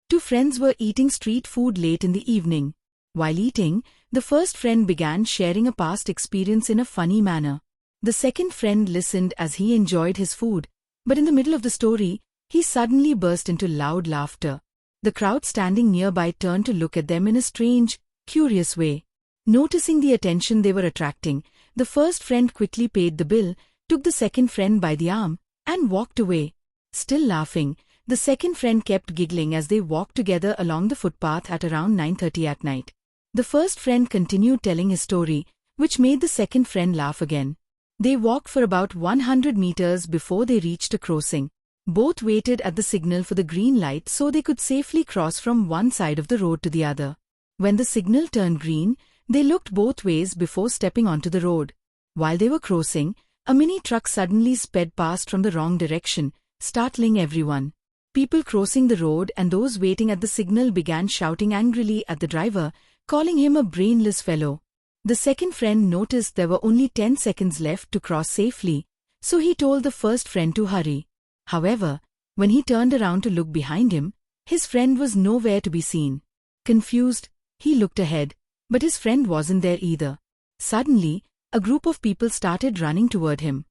Two friends were eating street food late in the evening. While eating, the first friend began sharing a past experience in a funny manner. The second friend listened as he enjoyed his food, but in the middle of the story, he suddenly burst into loud laughter. The crowd standing nearby turned to look at them in a strange, curious way. Noticing the attention they were attracting, the first friend quickly paid the bill, took the second friend by the arm, and walked away. Still laughing, the second friend kept giggling as they walked together along the footpath at around 9:30 at night. The first friend continued telling his story, which made the second friend laugh again. They walked for about 100 meters before they reached a crossing. Both waited at the signal for the green light so they could safely cross from one side of the road to the other. When the signal turned green, they looked both ways before stepping onto the road. While they were crossing, a mini truck suddenly sped past from the wrong direction, startling everyone. People crossing the road and those waiting at the signal began shouting angrily at the driver, calling him a brainless fellow. The second friend noticed there were only 10 seconds left to cross safely, so he told the first friend to hurry. However, when he turned around to look behind him, his friend was nowhere to be seen. Confused, he looked ahead, but his friend wasn't there either. Suddenly, a group of people started running toward him.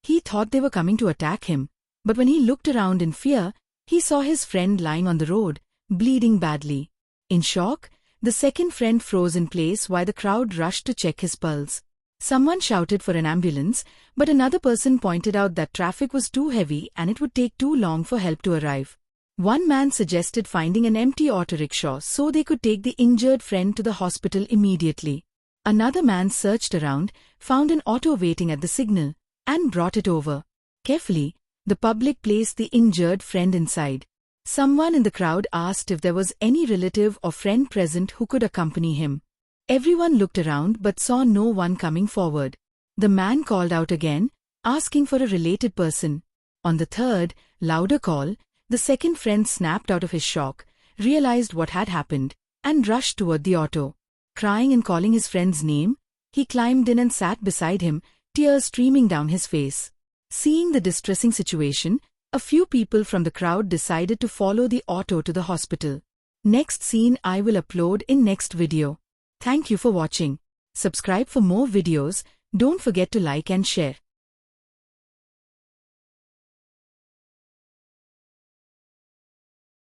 He thought they were coming to attack him, but when he looked around in fear, he saw his friend lying on the road, bleeding badly. In shock, the second friend froze in place while the crowd rushed to check his pulse. Someone shouted for an ambulance, but another person pointed out that traffic was too heavy and it would take too long for help to arrive. One man suggested finding an empty auto rickshaw so they could take the injured friend to the hospital immediately. Another man searched around, found an auto waiting at the signal, and brought it over. Carefully, the public placed the injured friend inside. Someone in the crowd asked if there was any relative or friend present who could accompany him. Everyone looked around but saw no one coming forward. The man called out again, asking for a related person. On the third, louder call, the second friend snapped out of his shock, realized what had happened, and rushed toward the auto. Crying and calling his friend's name, he climbed in and sat beside him, tears streaming down his face. Seeing the distressing situation, a few people from the crowd decided to follow the auto to the hospital. Next scene I will upload in next video. Thank you for watching. Subscribe for more videos. Don't forget to like and share.